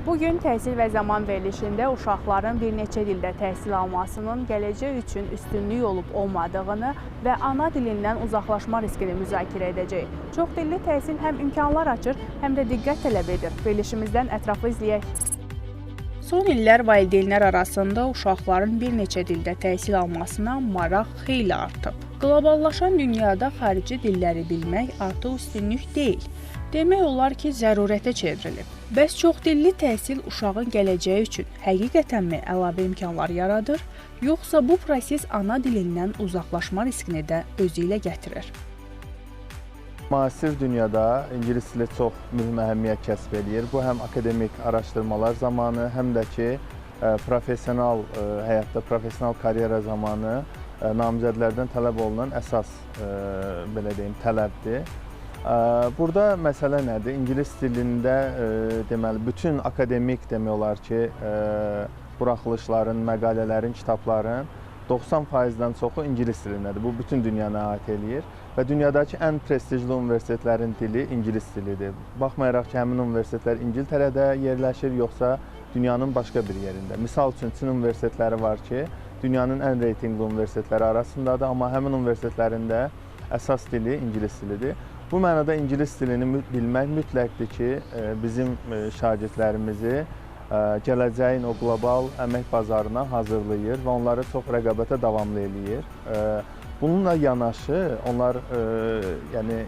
Bugün təhsil və zaman verilişində uşaqların bir neçə dildə təhsil almasının gələcək üçün üstünlük olub olmadığını və ana dilindən uzaqlaşma riskini müzakirə edəcəyik. Çoxdilli təhsil həm imkanlar açır, həm də diqqət tələb edir. Verilişimizdən ətraflı izləyək. Son illər valideynlər arasında uşaqların bir neçə dildə təhsil almasına maraq xeyli artıb. Qloballaşan dünyada xarici dilləri bilmək artıq üstünlük deyil. Demək olar ki, zərurətə çevrilib. Bəs çoxdilli təhsil uşağın gələcəyi üçün həqiqətənmi əlavə imkanlar yaradır, yoxsa bu proses ana dilindən uzaqlaşma riskini də özü ilə gətirir? Müasir dünyada ingilis dili çox mühüm əhəmiyyət kəsb edir. Bu həm akademik araşdırmalar zamanı, həm də ki, professional həyatda, professional karyera zamanı namizədlərdən tələb olunan əsas belə deyim, tələbdir. Burada məsələ nədir? İngilis dilində deməli bütün akademik demək olar ki, buraxılışların, məqalələrin, kitabların 90%-dən çoxu ingilis dilindədir. Bu bütün dünyanı əhatə eləyir və dünyadakı ən prestijli universitetlərin dili ingilis dilidir. Baxmayaraq ki, həmin universitetlər İngiltərədə yerləşir, yoxsa dünyanın başqa bir yerində. Misal üçün, Çin universitetləri var ki, dünyanın ən reytinqli universitetləri arasındadır, amma həmin universitetlərində əsas dili ingilis dilidir. Bu mənada ingilis dilini bilmək mütləqdir ki, bizim şagirdlərimizi gələcəyin o qlobal əmək bazarına hazırlayır və onları çox rəqabətə davamlı eləyir. Bununla yanaşı, onlar yəni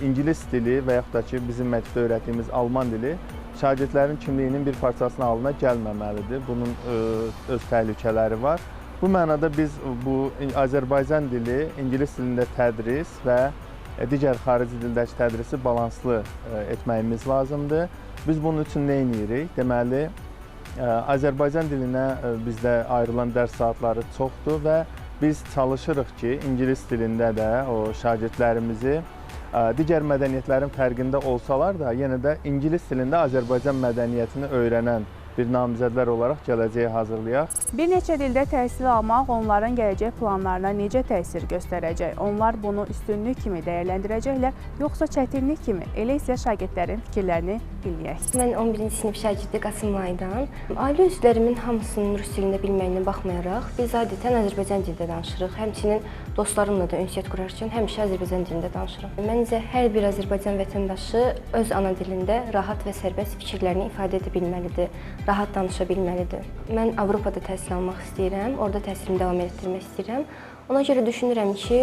ingilis dili və yaxud da ki, bizim məktəbdə öyrətdiyimiz alman dili şagirdlərin kimliyinin bir parçasına halına gəlməməlidir. Bunun öz təhlükələri var. Bu mənada biz bu Azərbaycan dili, ingilis dilində tədris və digər xarici dildəki tədrisi balanslı etməyimiz lazımdır. Biz bunun üçün nə edirik? Deməli, Azərbaycan dilinə bizdə ayrılan dərs saatları çoxdur və biz çalışırıq ki, ingilis dilində də o şagirdlərimizi digər mədəniyyətlərin fərqində olsalar da, yenə də ingilis dilində Azərbaycan mədəniyyətini öyrənən bir namizədlər olaraq gələcəyə hazırlayaq. Bir neçə dildə təhsil almaq onların gələcək planlarına necə təsir göstərəcək? Onlar bunu üstünlük kimi dəyərləndirəcəklər, yoxsa çətinlik kimi? Elə isə şagirdlərin fikirlərini dinləyək. Mən 11-ci sinif şagirdi Qasım Laydan. Ailə üzvlərimin hamısının rus dilində bilməyinə baxmayaraq, biz adətən Azərbaycan dilində danışırıq. Həmçinin dostlarımla da ünsiyyət qurarkən həmişə Azərbaycan dilində danışırıq. Məncə, hər bir Azərbaycan vətəndaşı öz ana dilində rahat və sərbəst fikirlərini ifadə edə bilməlidir, rahat danışa bilməlidir. Mən Avropada təhsil almaq istəyirəm, orada təhsilimi davam etdirmək istəyirəm. Ona görə düşünürəm ki,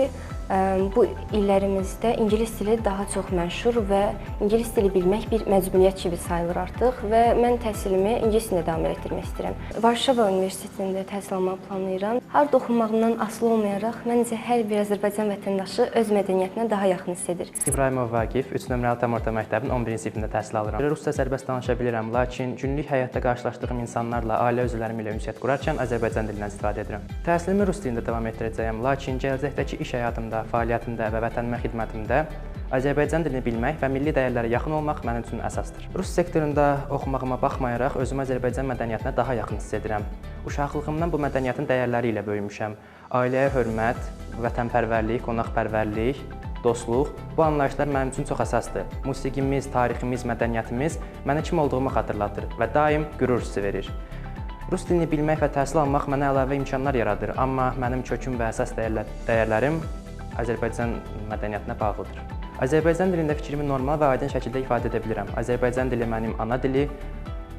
bu illərimizdə ingilis dili daha çox məşhur və ingilis dili bilmək bir məcburiyyət kimi sayılır artıq və mən təhsilimi ingilis dilində davam etdirmək istəyirəm. Varşava Universitetində təhsil almağı planlayıram. Harda oxumağından asılı olmayaraq, məncə hər bir Azərbaycan vətəndaşı öz mədəniyyətinə daha yaxın hiss edir. İbrahimov Vaqif, 3 nömrəli tam orta məktəbin 11-ci sinifində təhsil alıram. Rusca sərbəst danışa bilirəm, lakin günlük həyatda qarşılaşdığım insanlarla, ailə üzvlərim ilə ünsiyyət qurarkən Azərbaycan dilindən istifadə edirəm. Təhsilimi rus dilində davam etdirəcəyəm, lakin gələcəkdəki iş həyatımda, fəaliyyətimdə və vətənimə xidmətimdə Azərbaycan dilini bilmək və milli dəyərlərə yaxın olmaq mənim üçün əsasdır. Rus sektorunda oxumağıma baxmayaraq, özümü Azərbaycan mədəniyyətinə daha yaxın hiss edirəm. Uşaqlığımdan bu mədəniyyətin dəyərləri ilə böyümüşəm. Ailəyə hörmət, vətənpərvərlik, qonaqpərvərlik, dostluq, bu anlayışlar mənim üçün çox əsasdır. Musiqimiz, tariximiz, mədəniyyətimiz mənə kim olduğumu xatırlatır və daim qürur hissi verir. Rus dilini bilmək və təhsil almaq mənə əlavə imkanlar yaradır, amma mənim köküm və əsas dəyərlərim Azərbaycan mədəniyyətinə bağlıdır. Azərbaycan dilində fikrimi normal və aydın şəkildə ifadə edə bilirəm. Azərbaycan dili mənim ana dili,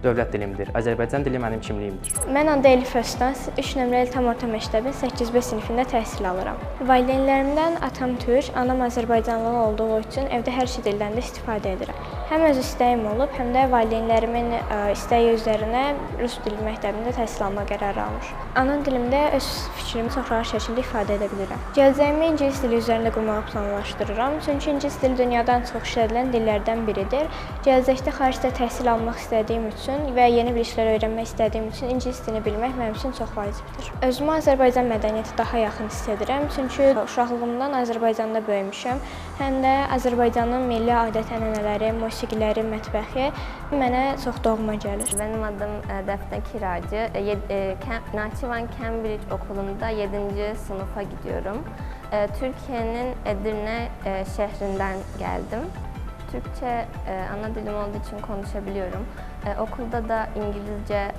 dövlət dilimdir. Azərbaycan dili mənim kimliyimdir. Mən adı Elif Öztans, 3 nömrəli tam orta məktəbin 8B sinifində təhsil alıram. Valideynlərimdən atam türk, anam Azərbaycanlı olduğu üçün evdə hər iki dildən də istifadə edirəm. Həm öz istəyim olub, həm də valideynlərimin istəyi üzərinə rus dili məktəbində təhsil alma qərarı almışam. Ana dilimdə öz fikrimi çox rahat şəkildə ifadə edə bilirəm. Gələcəyimi ingilis dili üzərində qurmağı planlaşdırıram, çünki ingilis dili dünyadan çox işlədilən dillərdən biridir. Gələcəkdə xaricdə təhsil almaq istədiyim üçün və yeni bir işlər öyrənmək istədiyim üçün ingilis dilini bilmək mənim üçün çox vacibdir. Özümü Azərbaycan mədəniyyəti daha yaxın hiss edirəm, çünki uşaqlığımdan Azərbaycanda böyümüşəm. Həm də Azərbaycanın milli adət-ənənələri, musiqiləri, mətbəxi mənə çox doğma gəlir. Benim adım Dəfnə Kiracı. Nahçıvan Cambridge okulunda 7. sınıfa gidiyorum. Türkiye'nin Edirne şehrinden geldim. Türkçe ana dilim olduğu için konuşabiliyorum. Okulda da İngilizce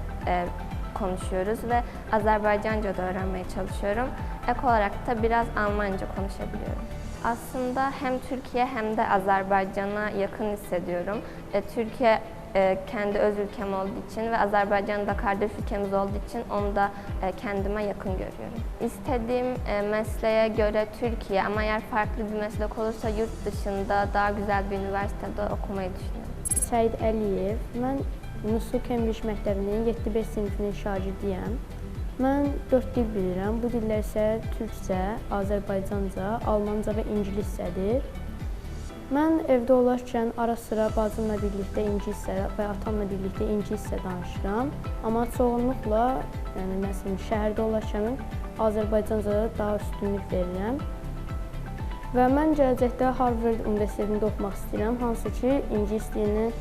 konuşuyoruz ve Azerbaycanca da öğrenmeye çalışıyorum. Ek olarak da biraz Almanca konuşabiliyorum. Aslında hem Türkiye hem de Azerbaycan'a yakın hissediyorum. Türkiye kendi öz ülkem olduğu için ve Azerbaycan da kardeş ülkemiz olduğu için onu da kendime yakın görüyorum. İstediğim mesleğe göre Türkiye ama eğer farklı bir meslek olursa yurt dışında daha güzel bir üniversitede okumayı düşünüyorum. Səid Əliyev, mən Nusu Cambridge məktəbinin 7-5 sinifinin şagirdiyəm. Mən 4 dil bilirəm. Bu dillər isə türkcə, Azərbaycanca, almanca və ingiliscədir. Mən evdə olarkən ara sıra bacımla birlikdə ingiliscə və atamla birlikdə ingiliscə danışıram. Amma çoğunluqla, yəni məsələn, şəhərdə olarkən Azərbaycanca daha üstünlük verirəm. Və mən gələcəkdə Harvard Universitetində oxumaq istəyirəm, hansı ki, ingilis dilinin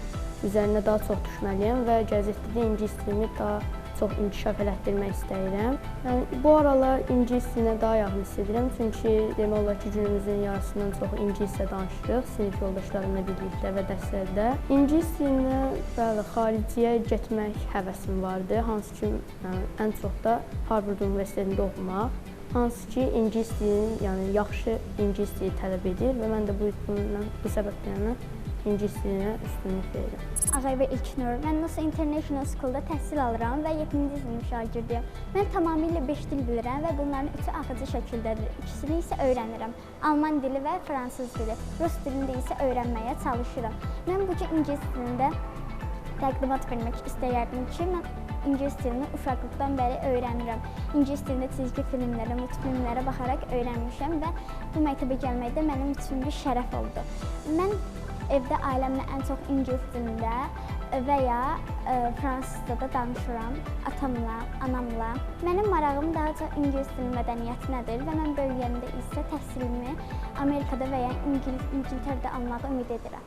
üzərinə daha çox düşməliyəm və gələcəkdə də ingilis dilimi daha çox inkişaf elətdirmək istəyirəm. Yəni, bu aralar ingilis dilinə daha yaxın hiss edirəm, çünki demək olar ki, günümüzün yarısından çoxu ingiliscə danışırıq, sinif yoldaşlarımla birlikdə və dərslərdə. İngilis dilinə, bəli, xariciyə getmək həvəsim vardı, hansı ki, ən çox da Harvard Universitetində oxumaq, hansı ki, ingilis dilinin, yəni yaxşı ingilis dili tələb edir və mən də bu səbəbdən ingilis dilinə üstünlük verirəm. Ağayevə İlknur, mən Nusa International School'da təhsil alıram və 7-ci sinif şagirdiyəm. Mən tamamilə 5 dil bilirəm və bunların 3-ü axıcı şəkildədir. İkisini isə öyrənirəm. Alman dili və fransız dili. Rus dilində isə öyrənməyə çalışıram. Mən bu gün ingilis dilində təqdimat vermək istəyərdim ki, mən ingilis dilini uşaqlıqdan bəri öyrənirəm. İngilis dilində çizgi filmlərə, multfilmlərə baxaraq öyrənmişəm və bu məktəbə gəlmək də mənim üçün bir şərəf oldu. Mən evdə ailəmlə ən çox ingilis dilində və ya fransızca da danışıram, atamla, anamla. Mənim marağım daha çox ingilis dili mədəniyyətinədir və mən bölgəmdə isə təhsilimi Amerikada və ya İngiltərədə almağı ümid edirəm.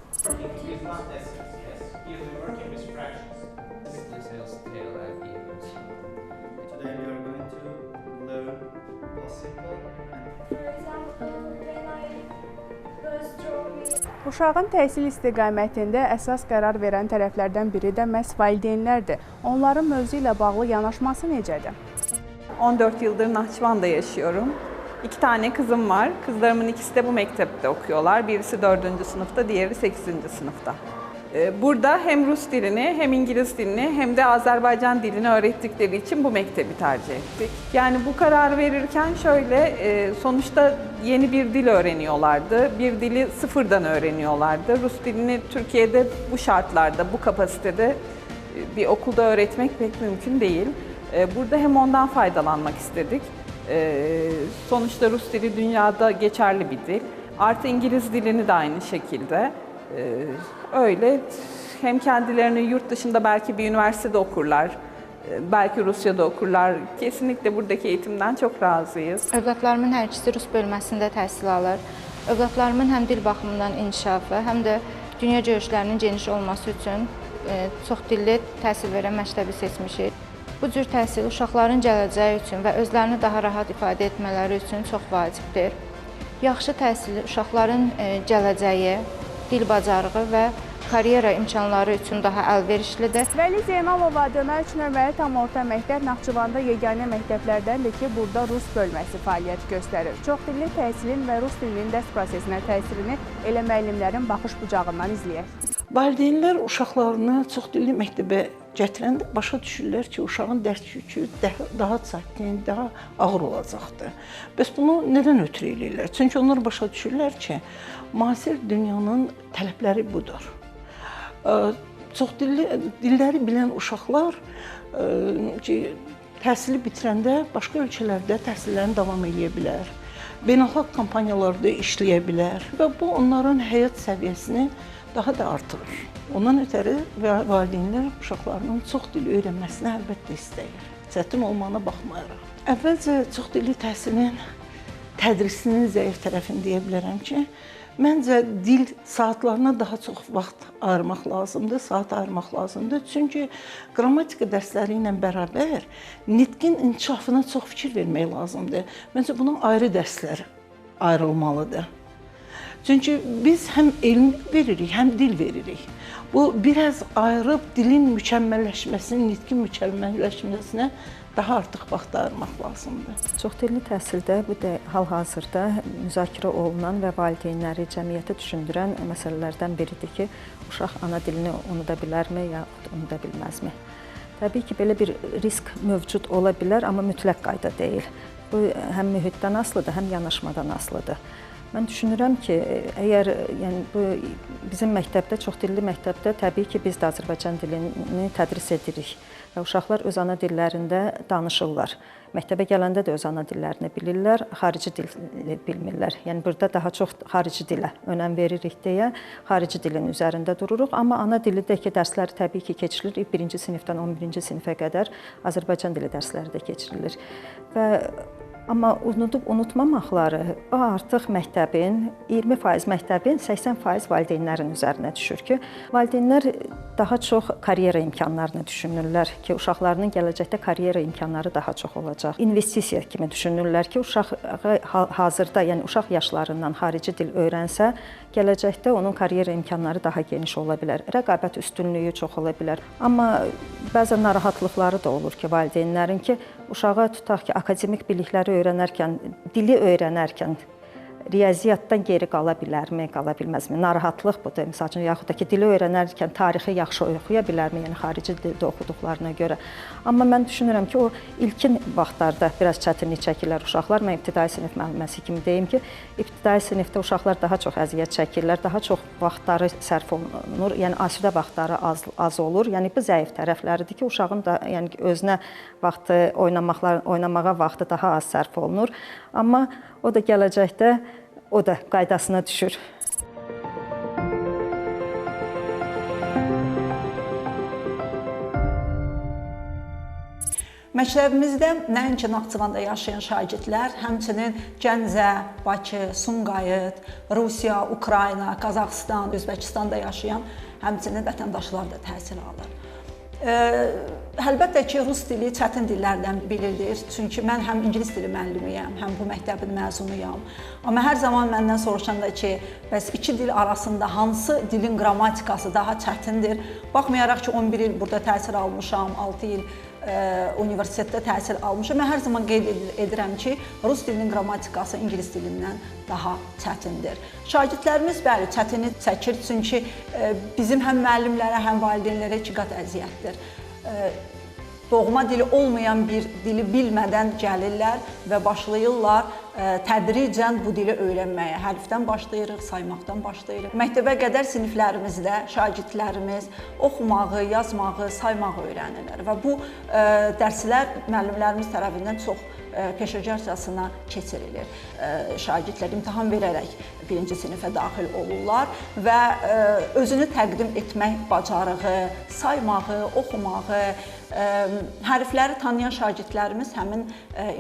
Uşağın təhsil istiqamətində əsas qərar verən tərəflərdən biri də məhz valideynlərdir. Onların mövzu ilə bağlı yanaşması necədir? 14 yıldır Nahçıvan'da yaşıyorum. 2 tane kızım var. Kızlarımın ikisi de bu mektepte okuyorlar. Birisi 4. sınıfta, diğeri 8. sınıfta. Burada hem Rus dilini, hem İngiliz dilini, hem de Azerbaycan dilini öğrettikleri için bu mektebi tercih ettik. Yani bu kararı verirken şöyle, sonuçta yeni bir dil öğreniyorlardı. Bir dili sıfırdan öğreniyorlardı. Rus dilini Türkiye'de bu şartlarda, bu kapasitede bir okulda öğretmek pek mümkün değil. Burada hem ondan faydalanmak istedik. Sonuçta Rus dili dünyada geçerli bir dil. Artı İngiliz dilini de aynı şekilde. Öyle hem kendilerini yurt dışında belki bir üniversitede okurlar, belki Rusya'da okurlar. Kesinlikle buradaki eğitimden çok razıyız. Övladlarımın hər ikisi Rus bölməsində təhsil alır. Övladlarımın həm dil baxımından inkişafı, həm də dünya görüşlərinin geniş olması üçün çox dilli təhsil verən məktəbi seçmişik. Bu cür təhsil uşaqların gələcəyi üçün və özlərini daha rahat ifadə etmələri üçün çox vacibdir. Yaxşı təhsil uşaqların gələcəyi, dil bacarığı və karyera imkanları üçün daha əlverişlidir. Vəli Zeynalov adına 3 nömrəli tam orta məktəb Naxçıvanda yeganə məktəblərdəndir ki, burada Rus bölməsi fəaliyyət göstərir. Çoxdilli təhsilin və Rus dilinin dərs prosesinə təsirini elə müəllimlərin baxış bucağından izləyək. Valideynlər uşaqlarını çoxdilli məktəbə gətirəndə başa düşürlər ki, uşağın dərs yükü daha çətin, daha ağır olacaqdır. Bəs bunu nədən ötürü eləyirlər? Çünki onlar başa düşürlər ki, müasir dünyanın tələbləri budur. Çoxdilli dilləri bilən uşaqlar təhsili bitirəndə başqa ölkələrdə təhsillərini davam edə bilər. Beynəlxalq kampaniyalarda işləyə bilər və bu onların həyat səviyyəsini daha da artırır. Ondan ötəri valideynlər uşaqlarının çox dil öyrənməsini əlbəttə istəyir. Çətin olmağına baxmayaraq. Əvvəlcə çoxdilli təhsilin tədrisinin zəif tərəfini deyə bilərəm ki, məncə dil saatlarına daha çox vaxt ayırmaq lazımdır, saat ayırmaq lazımdır. Çünki qrammatika dərsləri ilə bərabər nitqin inkişafına çox fikir vermək lazımdır. Məncə buna ayrı dərslər ayrılmalıdır. Çünki biz həm elm veririk, həm dil veririk. Bu biraz ayırıb dilin mükəmməlləşməsinin, nitqin mükəmməlləşməsinə daha artıq vaxt ayırmaq lazımdır. Çoxdilli təhsildə bu hal-hazırda müzakirə olunan və valideynləri, cəmiyyəti düşündürən məsələlərdən biridir ki, uşaq ana dilini unuda bilərmi, yaxud unuda bilməzmi? Təbii ki, belə bir risk mövcud ola bilər, amma mütləq qayda deyil. Bu həm mühitdən asılıdır, həm yanaşmadan asılıdır. Mən düşünürəm ki, əgər bu bizim məktəbdə, çoxdilli məktəbdə təbii ki, biz də Azərbaycan dilini tədris edirik və uşaqlar öz ana dillərində danışırlar. Məktəbə gələndə də öz ana dillərini bilirlər, xarici dil bilmirlər. Yəni burada daha çox xarici dilə önəm veririk deyə xarici dilin üzərində dururuq, amma ana dilidəki dərsləri təbii ki, keçirilir. 1-ci sinifdən 11-ci sinifə qədər Azərbaycan dili dərsləri də keçirilir. Amma unutmamaqları artıq məktəbin 20% məktəbin 80% valideynlərin üzərinə düşür ki, valideynlər daha çox karyera imkanlarını düşünürlər ki, uşaqlarının gələcəkdə karyera imkanları daha çox olacaq. İnvestisiya kimi düşünürlər ki, uşaq hazırda, yəni uşaq yaşlarından xarici dil öyrənsə, gələcəkdə onun karyera imkanları daha geniş ola bilər. Rəqabət üstünlüyü çox ola bilər. Amma bəzən narahatlıqları da olur ki, valideynlərin ki, uşağa tutaq ki, akademik bilikləri öyrənərkən, dili öyrənərkən riyaziyyatdan geri qala bilərmi, qala bilməzmi? Narahatlıq budur. Məsəl üçün, yaxud da ki, dili öyrənərkən tarixi yaxşı oxuya bilərmi, yəni xarici dildə oxuduqlarına görə. Amma mən düşünürəm ki, o ilkin vaxtlarda biraz çətinlik çəkirlər uşaqlar. Mən ibtidai sinif müəlliməsi kimi deyim ki, ibtidai sinifdə uşaqlar daha çox əziyyət çəkirlər, daha çox vaxtları sərf olunur, yəni asudə vaxtları az olur. Yəni bu zəif tərəfləridir ki, uşağın da yəni özünə vaxtı, oynamağa vaxtı daha az sərf olunur. Amma o da gələcəkdə o da qaydasına düşür. Məktəbimizdə nəinki Naxçıvanda yaşayan şagirdlər, həmçinin Gəncə, Bakı, Sumqayıt, Rusiya, Ukrayna, Qazaxıstan, Özbəkistanda yaşayan həmçinin vətəndaşlar da təhsil alır. Əlbəttə ki, rus dili çətin dillərdən biridir. Çünki mən həm ingilis dili müəllimiyəm, həm bu məktəbin məzunuyam. Amma hər zaman məndən soruşanda ki, bəs iki dil arasında hansı dilin qrammatikası daha çətindir? Baxmayaraq ki, 11 il burada təhsil almışam, 6 il universitetdə təhsil almışam. Mən hər zaman qeyd edirəm ki, rus dilinin qrammatikası ingilis dilindən daha çətindir. Şagirdlərimiz bəli, çətinlik çəkir, çünki bizim həm müəllimlərə, həm valideynlərə iki qat əziyyətdir. Doğma dili olmayan bir dili bilmədən gəlirlər və başlayırlar tədricən bu dili öyrənməyə. Hərfdən başlayırıq, saymaqdan başlayırıq. Məktəbə qədər siniflərimizdə şagirdlərimiz oxumağı, yazmağı, saymağı öyrənirlər və bu dərslər müəllimlərimiz tərəfindən çox peşəkarcasına keçirilir. Şagirdlər imtahan verərək birinci sinifə daxil olurlar və özünü təqdim etmək bacarığı, saymağı, oxumağı, hərfləri tanıyan şagirdlərimiz həmin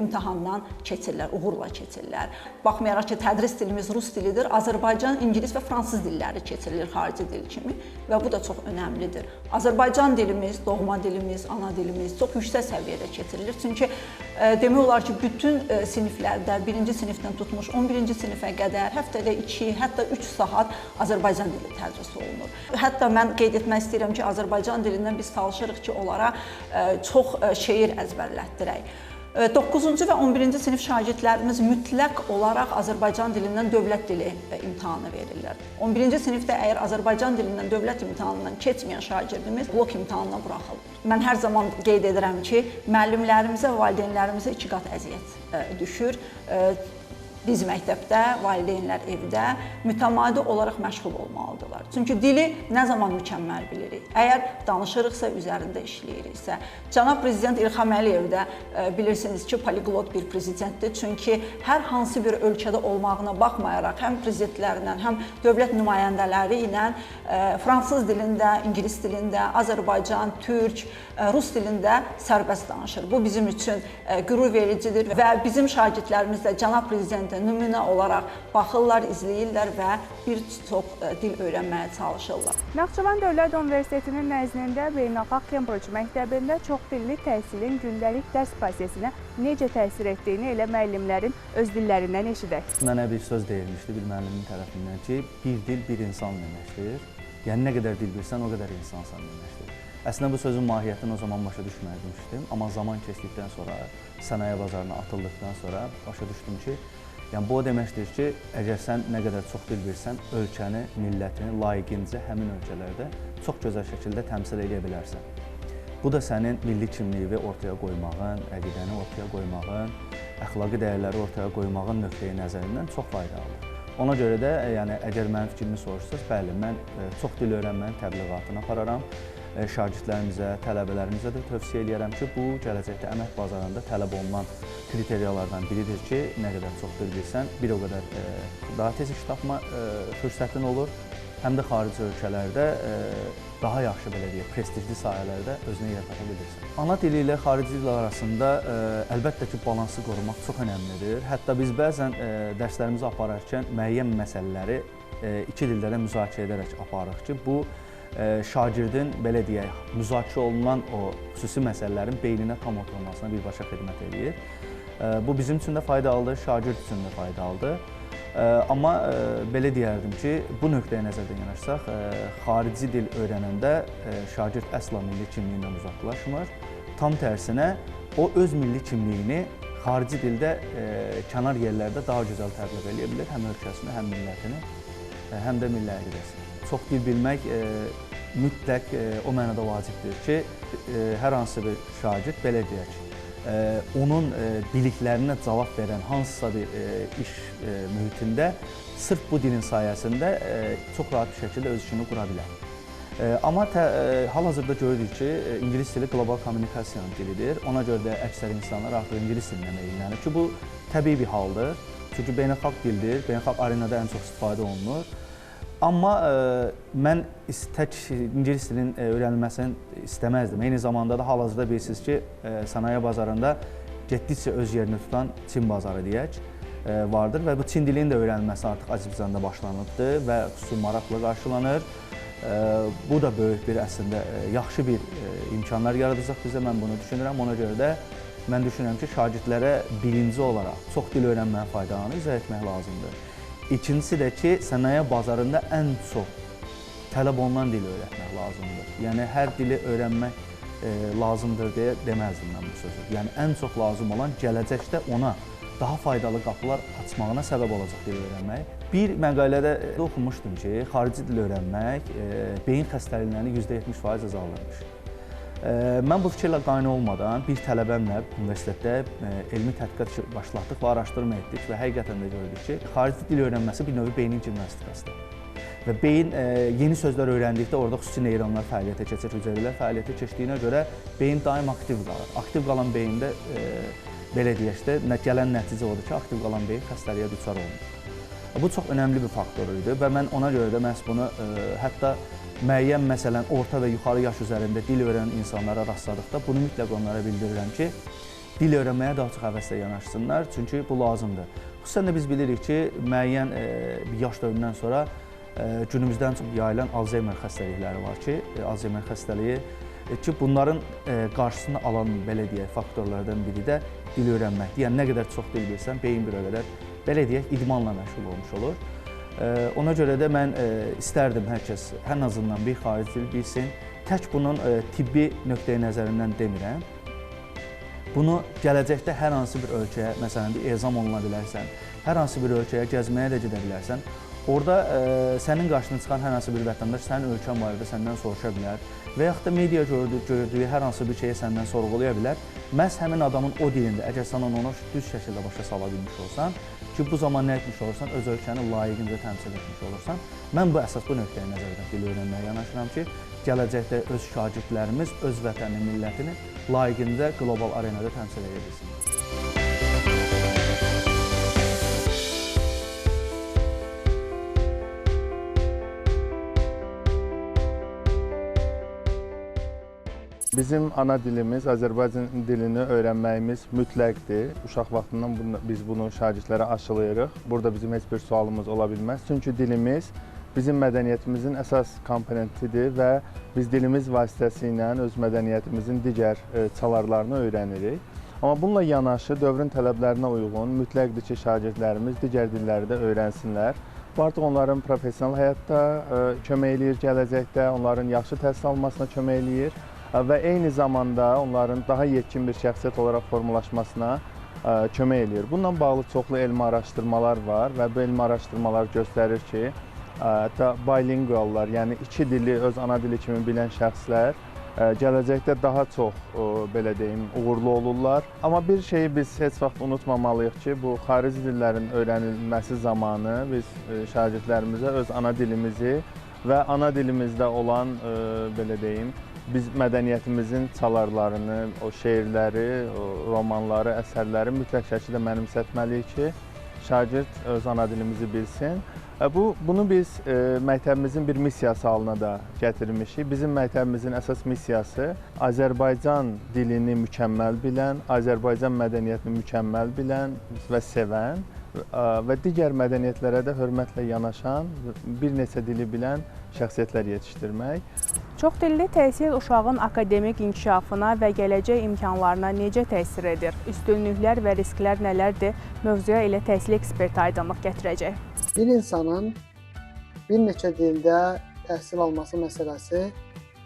imtahandan keçirlər, uğurla keçirlər. Baxmayaraq ki, tədris dilimiz rus dilidir, Azərbaycan, ingilis və fransız dilləri keçirilir xarici dil kimi və bu da çox önəmlidir. Azərbaycan dilimiz, doğma dilimiz, ana dilimiz çox yüksək səviyyədə keçirilir. Çünki demək olar ki, bütün siniflərdə, birinci sinifdən tutmuş 11-ci sinifə qədər həftədə 2, hətta 3 saat Azərbaycan dili tədris olunur. Hətta mən qeyd etmək istəyirəm ki, Azərbaycan dilindən biz çalışırıq ki, onlara çox şeir əzbərlətdirək. 9-cu və 11-ci sinif şagirdlərimiz mütləq olaraq Azərbaycan dilindən dövlət dili imtahanı verirlər. 11-ci sinifdə əgər Azərbaycan dilindən dövlət imtahanından keçməyən şagirdimiz blok imtahanına buraxılır. Mən hər zaman qeyd edirəm ki, müəllimlərimizə, valideynlərimizə iki qat əziyyət düşür. Biz məktəbdə, valideynlər evdə mütəmadi olaraq məşğul olmalıdırlar. Çünki dili nə zaman mükəmməl bilirik? Əgər danışırıqsa, üzərində işləyiriksə. Cənab Prezident İlham Əliyev də bilirsiniz ki, poliglot bir prezidentdir. Çünki hər hansı bir ölkədə olmağına baxmayaraq, həm prezidentlərlə, həm dövlət nümayəndələri ilə fransız dilində, ingilis dilində, Azərbaycan, türk, rus dilində sərbəst danışır. Bu bizim üçün qürur vericidir və bizim şagirdlərimiz də Cənab Prezident ümumiyyətlə nümunə olaraq baxırlar, izləyirlər və bir çox dil öyrənməyə çalışırlar. Naxçıvan Dövlət Universitetinin nəzdində Beynəlxalq Cambridge məktəbində çoxdilli təhsilin gündəlik dərs prosesinə necə təsir etdiyini elə müəllimlərin öz dillərindən eşidək. Mənə bir söz deyilmişdi bir müəllimin tərəfindən ki, bir dil bir insan deməkdir. Yəni nə qədər dil bilsən, o qədər insansan deməkdir. Əslində bu sözün mahiyyətini o zaman başa düşməmişdim, amma zaman keçdikdən sonra, sənaye bazarına atıldıqdan sonra başa düşdüm ki, yəni bu o deməkdir ki, əgər sən nə qədər çox dil bilsən, ölkəni, millətini layiqincə həmin ölkələrdə çox gözəl şəkildə təmsil edə bilərsən. Bu da sənin milli kimliyini ortaya qoymağın, əqidəni ortaya qoymağın, əxlaqi dəyərləri ortaya qoymağın nöqteyi nəzərindən çox faydalıdır. Ona görə də, yəni əgər mənim fikrimi soruşsanız, bəli, mən çox dil öyrənmənin təbliğatını apararam. Şagirdlərimizə, tələbələrimizə də tövsiyə edirəm ki, bu gələcəkdə əmək bazarında tələb olunan kriteriyalardan biridir ki, nə qədər çox dil bilsən, bir o qədər daha tez iş tapma fürsətin olur. Həm də xarici ölkələrdə daha yaxşı, belə deyək, prestijli sahələrdə özünə yer tapa bilirsən. Ana dili ilə xarici dil arasında əlbəttə ki, balansı qorumaq çox önəmlidir. Hətta biz bəzən dərslərimizi apararkən müəyyən məsələləri iki dildə də müzakirə edərək aparırıq ki, bu şagirdin, belə deyək, müzakirə olunan o xüsusi məsələlərin beyninə tam oturmasına birbaşa xidmət edir. Bu bizim üçün də faydalıdır, şagird üçün də faydalıdır. Amma belə deyərdim ki, bu nöqtəyə nəzərdən yanaşsaq, xarici dil öyrənəndə şagird əsla milli kimliyindən uzaqlaşmır. Tam tərsinə, o öz milli kimliyini xarici dildə kənar yerlərdə daha gözəl təbliğ edə bilir, həm ölkəsini, həm millətini, həm də milli əqidəsini. Çox dil bilmək mütləq o mənada vacibdir ki, hər hansı bir şagird, belə deyək, onun biliklərinə cavab verən hansısa bir iş mühitində sırf bu dilin sayəsində çox rahat bir şəkildə öz işini qura bilər. Amma hal-hazırda görürük ki, ingilis dili qlobal kommunikasiyanın dilidir. Ona görə də əksər insanlar artıq ingilis dilinə meyllənir ki, bu təbii bir haldır. Çünki beynəlxalq dildir, beynəlxalq arenada ən çox istifadə olunur. Amma mən tək ingilis dilinin öyrənilməsini istəməzdim. Eyni zamanda da hal-hazırda bilirsiniz ki, sənaye bazarında getdikcə öz yerini tutan Çin bazarı deyək vardır və bu Çin dilinin də öyrənilməsi artıq Azərbaycanda başlanıbdır və xüsusi maraqla qarşılanır. Bu da böyük bir əslində yaxşı bir imkanlar yaradacaq bizə, mən bunu düşünürəm. Ona görə də mən düşünürəm ki, şagirdlərə birinci olaraq çox dil öyrənməyə faydalarını izah etmək lazımdır. İkincisi də ki, sənaye bazarında ən çox tələb olunan dili öyrətmək lazımdır. Yəni, hər dili öyrənmək lazımdır deyə deməzdim mən bu sözü. Yəni, ən çox lazım olan gələcəkdə ona daha faydalı qapılar açmağına səbəb olacaq dil öyrənmək. Bir məqalədə oxumuşdum ki, xarici dil öyrənmək beyin xəstəliklərini %70% azaldırmış. Mən bu fikirlə qane olmadan bir tələbəmlə universitetdə elmi tədqiqat başlatdıq və araşdırma etdik və həqiqətən də gördük ki, xarici dil öyrənməsi bir növ beynin gimnastikasıdır. Və beyin yeni sözlər öyrəndikdə orada xüsusi neyronlar fəaliyyətə keçir, hüceyrələr fəaliyyətə keçdiyinə görə beyin daim aktiv qalır. Aktiv qalan beyində, belə deyək də, gələn nəticə odur ki, aktiv qalan beyin xəstəliyə düçar olunur. Bu çox önəmli bir faktor idi və mən ona görə də məhz bunu hətta müəyyən, məsələn, orta və yuxarı yaş üzərində dil öyrənən insanlara rastladıqda bunu mütləq onlara bildirirəm ki, dil öyrənməyə daha çox həvəslə yanaşsınlar, çünki bu lazımdır. Xüsusən də biz bilirik ki, müəyyən bir yaş dövründən sonra günümüzdən çox yayılan Alzheimer xəstəlikləri var ki, Alzheimer xəstəliyi ki, bunların qarşısını alan, belə deyək, faktorlardan biri də dil öyrənməkdir. Yəni, nə qədər çox dil bilsən, beyin bir o qədər, belə deyək, idmanla məşğul olmuş olur. Ona görə də mən istərdim hər kəs ən azından bir xarici dil bilsin. Tək bunun tibbi nöqteyi nəzərindən demirəm. Bunu gələcəkdə hər hansı bir ölkəyə, məsələn, bir ezam oluna bilərsən, hər hansı bir ölkəyə gəzməyə də gedə bilərsən. Orada sənin qarşına çıxan hər hansı bir vətəndaş sənin ölkən barədə səndən soruşa bilər və yaxud da media gördüyü hər hansı bir şeyi səndən sorğulaya bilər. Məhz həmin adamın o dilində, əgər sən onu düz şəkildə başa sala bilmiş olsan, ki, bu zaman nə etmiş olursan, öz ölkəni layiqincə təmsil etmiş olursan, mən bu əsas bu nöqteyə nəzərdən dil öyrənməyə yanaşıram ki, gələcəkdə öz şagirdlərimiz öz vətənini, millətini layiqincə qlobal arenada təmsil edə bilsinlər. Bizim ana dilimiz, Azərbaycan dilini öyrənməyimiz mütləqdir. Uşaq vaxtından biz bunu şagirdlərə aşılayırıq. Burada bizim heç bir sualımız ola bilməz. Çünki dilimiz bizim mədəniyyətimizin əsas komponentidir və biz dilimiz vasitəsilə öz mədəniyyətimizin digər çalarlarını öyrənirik. Amma bununla yanaşı dövrün tələblərinə uyğun mütləqdir ki, şagirdlərimiz digər dilləri də öyrənsinlər. Bu artıq onların professional həyatda kömək eləyir gələcəkdə, onların yaxşı təhsil almasına kömək eləyir və eyni zamanda onların daha yetkin bir şəxsiyyət olaraq formalaşmasına kömək eləyir. Bununla bağlı çoxlu elmi araşdırmalar var və bu elmi araşdırmalar göstərir ki, hətta bilinguallar, yəni iki dili öz ana dili kimi bilən şəxslər gələcəkdə daha çox, belə deyim, uğurlu olurlar. Amma bir şeyi biz heç vaxt unutmamalıyıq ki, bu xarici dillərin öyrənilməsi zamanı biz şagirdlərimizə öz ana dilimizi və ana dilimizdə olan, belə deyim, biz mədəniyyətimizin çalarlarını, o şeirləri, o romanları, əsərləri mütləq şəkildə mənimsətməliyik ki, şagird öz ana dilimizi bilsin. Bunu biz məktəbimizin bir missiyası halına da gətirmişik. Bizim məktəbimizin əsas missiyası Azərbaycan dilini mükəmməl bilən, Azərbaycan mədəniyyətini mükəmməl bilən və sevən və digər mədəniyyətlərə də hörmətlə yanaşan, bir neçə dili bilən şəxsiyyətlər yetişdirmək. Çoxdilli təhsil uşağın akademik inkişafına və gələcək imkanlarına necə təsir edir? Üstünlüklər və risklər nələrdir? Mövzuya elə təhsil eksperti aydınlıq gətirəcək. Bir insanın bir neçə dildə təhsil alması məsələsi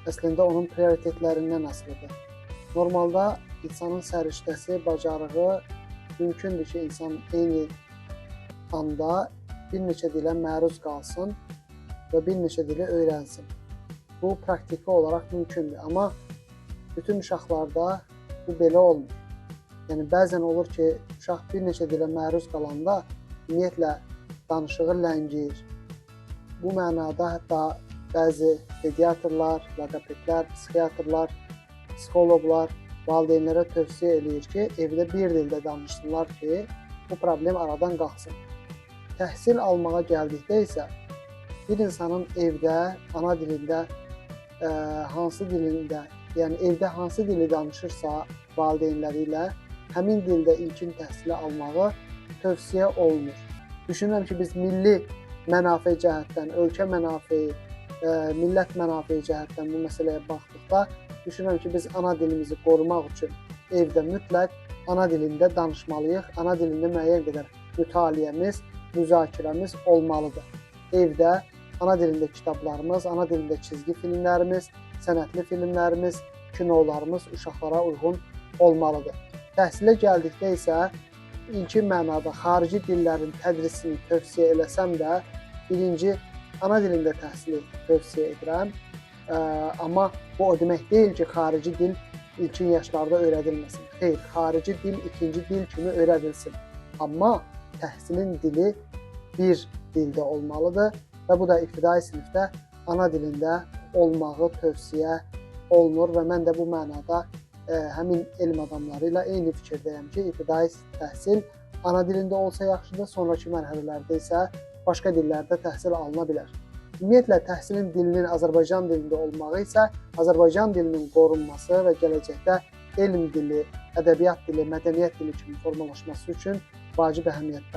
əslində onun prioritetlərindən asılıdır. Normalda insanın səriştəsi, bacarığı mümkündür ki, insan eyni anda bir neçə dilə məruz qalsın və bir neçə dili öyrənsin. Bu praktiki olaraq mümkündür, amma bütün uşaqlarda bu belə olmur. Yəni bəzən olur ki, uşaq bir neçə dilə məruz qalanda ümumiyyətlə danışığı ləngiyir. Bu mənada hətta bəzi pediatrlar, logopedlər, psixiatrlar, psixoloqlar valideynlərə tövsiyə eləyir ki, evdə bir dildə danışsınlar ki, bu problem aradan qalxsın. Təhsil almağa gəldikdə isə bir insanın evdə, ana dilində, hansı dilində, yəni evdə hansı dili danışırsa valideynləri ilə həmin dildə ilkin təhsili almağı tövsiyə olunur. Düşünürəm ki, biz milli mənafe cəhətdən, ölkə mənafeyi, millət mənafeyi cəhətdən bu məsələyə baxdıqda düşünürəm ki, biz ana dilimizi qorumaq üçün evdə mütləq ana dilində danışmalıyıq. Ana dilində müəyyən qədər mütaliəmiz, müzakirəmiz olmalıdır. Evdə ana dilində kitablarımız, ana dilində çizgi filmlərimiz, sənətli filmlərimiz, kinolarımız uşaqlara uyğun olmalıdır. Təhsilə gəldikdə isə ilkin mənada xarici dillərin tədrisini tövsiyə eləsəm də, birinci ana dilində təhsili tövsiyə edirəm. Amma bu o demək deyil ki, xarici dil ilkin yaşlarda öyrədilməsin. Xeyr, xarici dil ikinci dil kimi öyrədilsin. Amma təhsilin dili bir dildə olmalıdır və bu da ibtidai sinifdə ana dilində olmağı tövsiyə olunur və mən də bu mənada həmin elm adamları ilə eyni fikirdəyəm ki, ibtidai təhsil ana dilində olsa yaxşıdır, sonraki mərhələlərdə isə başqa dillərdə təhsil alına bilər. Ümumiyyətlə, təhsilin dilinin Azərbaycan dilində olmağı isə Azərbaycan dilinin qorunması və gələcəkdə elm dili, ədəbiyyat dili, mədəniyyət dili kimi formalaşması üçün vacib əhəmiyyət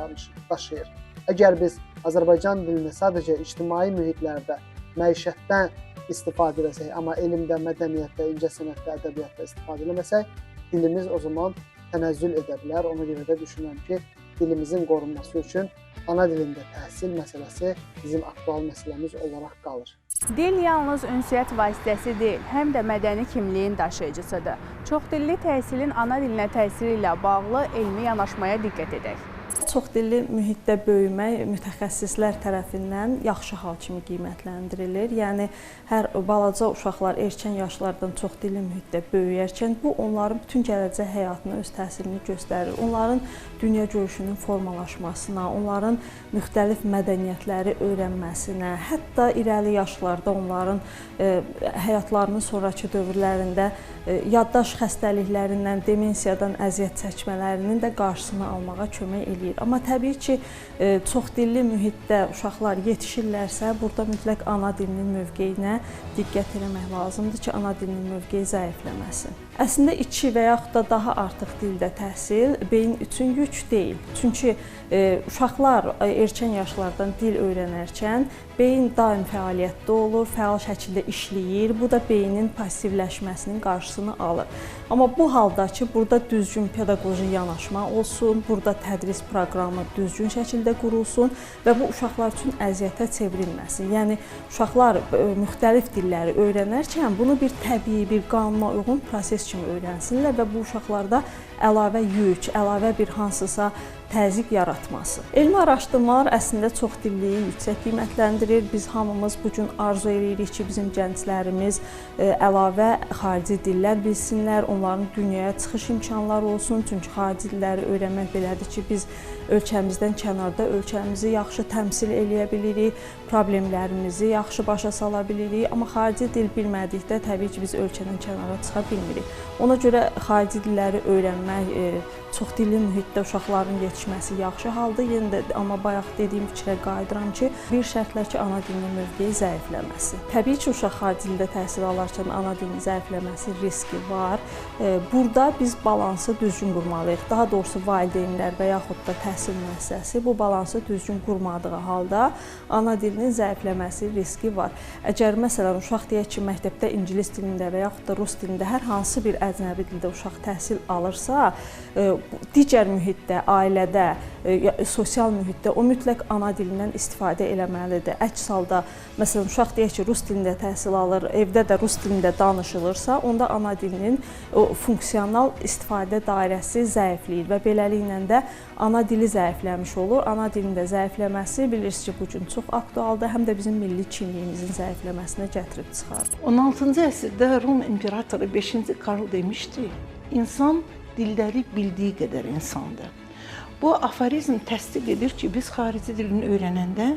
daşıyır. Əgər biz Azərbaycan dilini sadəcə ictimai mühitlərdə, məişətdən istifadə edəsək, amma elmdə, mədəniyyətdə, incəsənətdə, ədəbiyyatda istifadə etməsək, dilimiz o zaman tənəzzül edə bilər. Ona görə də düşünürəm ki, dilimizin qorunması üçün ana dilində təhsil məsələsi bizim aktual məsələmiz olaraq qalır. Dil yalnız ünsiyyət vasitəsi deyil, həm də mədəni kimliyin daşıyıcısıdır. Çoxdilli təhsilin ana dilinə təsiri ilə bağlı elmi yanaşmaya diqqət edək. Çoxdilli mühitdə böyümək mütəxəssislər tərəfindən yaxşı hal kimi qiymətləndirilir. Yəni, hər balaca uşaqlar erkən yaşlardan çoxdilli mühitdə böyüyərkən bu onların bütün gələcək həyatına öz təsirini göstərir. Onların dünya görüşünün formalaşmasına, onların müxtəlif mədəniyyətləri öyrənməsinə, hətta irəli yaşlarda onların həyatlarının sonrakı dövrlərində yaddaş xəstəliklərindən, demensiyadan əziyyət çəkmələrinin də qarşısını almağa kömək eləyir. Amma təbii ki, çoxdilli mühitdə uşaqlar yetişirlərsə, burada mütləq ana dilinin mövqeyinə diqqət etmək lazımdır ki, ana dilinin mövqeyi zəifləməsin. Əslində 2 və yaxud da daha artıq dildə təhsil beyin üçün yük deyil. Çünki uşaqlar erkən yaşlardan dil öyrənərkən beyin daim fəaliyyətdə olur, fəal şəkildə işləyir. Bu da beynin passivləşməsinin qarşısını alır. Amma bu halda ki, burada düzgün pedaqoji yanaşma olsun, burada tədris proqramı düzgün şəkildə qurulsun və bu uşaqlar üçün əziyyətə çevrilməsin. Yəni uşaqlar müxtəlif dilləri öyrənərkən bunu bir təbii, bir qanuna uyğun proses kimi öyrənsinlər və bu uşaqlarda əlavə yük, əlavə bir hansısa təzyiq yaratması. Elmi araşdırmalar əslində çoxdilliyi yüksək qiymətləndirir. Biz hamımız bu gün arzu edirik ki, bizim gənclərimiz əlavə xarici dillər bilsinlər, onların dünyaya çıxış imkanları olsun. Çünki xarici dilləri öyrənmək belədir ki, biz ölkəmizdən kənarda ölkəmizi yaxşı təmsil eləyə bilirik, problemlərimizi yaxşı başa sala bilirik. Amma xarici dil bilmədikdə təbii ki, biz ölkədən kənara çıxa bilmirik. Ona görə xarici dilləri öyrənmək, çoxdilli mühitdə uşaqların yetişməsi yaxşı haldır. Yenə də amma bayaq dediyim fikrə qayıdıram ki, bir şərtlə ki, ana dilinin mövqeyi zəifləməsin. Təbii ki, uşaq xarici dildə təhsil alarkən ana dilinin zəifləməsi riski var. Burada biz balansı düzgün qurmalıyıq. Daha doğrusu valideynlər və yaxud da təhsil müəssisəsi bu balansı düzgün qurmadığı halda ana dilinin zəifləməsi riski var. Əgər məsələn uşaq deyək ki, məktəbdə ingilis dilində və yaxud da rus dilində hər hansı bir əcnəbi dildə uşaq təhsil alırsa, digər mühitdə, ailədə, sosial mühitdə o mütləq ana dilindən istifadə eləməlidir. Əks halda, məsələn, uşaq deyək ki, rus dilində təhsil alır, evdə də rus dilində danışılırsa, onda ana dilinin o funksional istifadə dairəsi zəifləyir və beləliklə də ana dili zəifləmiş olur. Ana dilin də zəifləməsi bilirsiniz ki, bu gün çox aktualdır, həm də bizim milli kimliyimizin zəifləməsinə gətirib çıxarır. 16-cı əsrdə Rom imperatoru 5-ci Karl demişdi, insan dilləri bildiyi qədər insandır. Bu aforizm təsdiq edir ki, biz xarici dilini öyrənəndə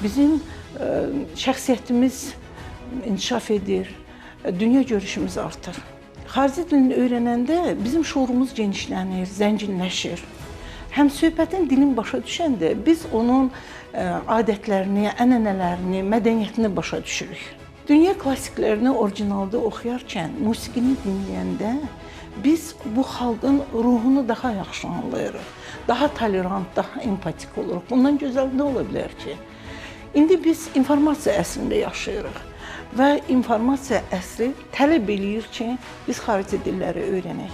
bizim şəxsiyyətimiz inkişaf edir, dünya görüşümüz artır. Xarici dilini öyrənəndə bizim şuurumuz genişlənir, zənginləşir. Həm söhbətin dilin başa düşəndə biz onun adətlərini, ənənələrini, mədəniyyətini başa düşürük. Dünya klassiklərini orijinalda oxuyarkən, musiqini dinləyəndə biz bu xalqın ruhunu daha yaxşı anlayırıq. Daha tolerant, daha empatik oluruq. Bundan gözəl nə ola bilər ki? İndi biz informasiya əsrində yaşayırıq və informasiya əsri tələb eləyir ki, biz xarici dilləri öyrənək.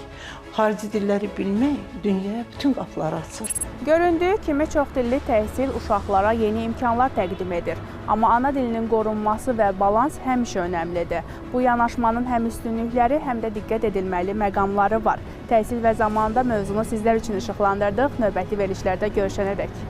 Xarici dilləri bilmək dünyaya bütün qapıları açır. Göründüyü kimi çoxdilli təhsil uşaqlara yeni imkanlar təqdim edir. Amma ana dilinin qorunması və balans həmişə önəmlidir. Bu yanaşmanın həm üstünlükləri, həm də diqqət edilməli məqamları var. Təhsil və zamanında mövzunu sizlər üçün işıqlandırdıq. Növbəti verilişlərdə görüşənədək.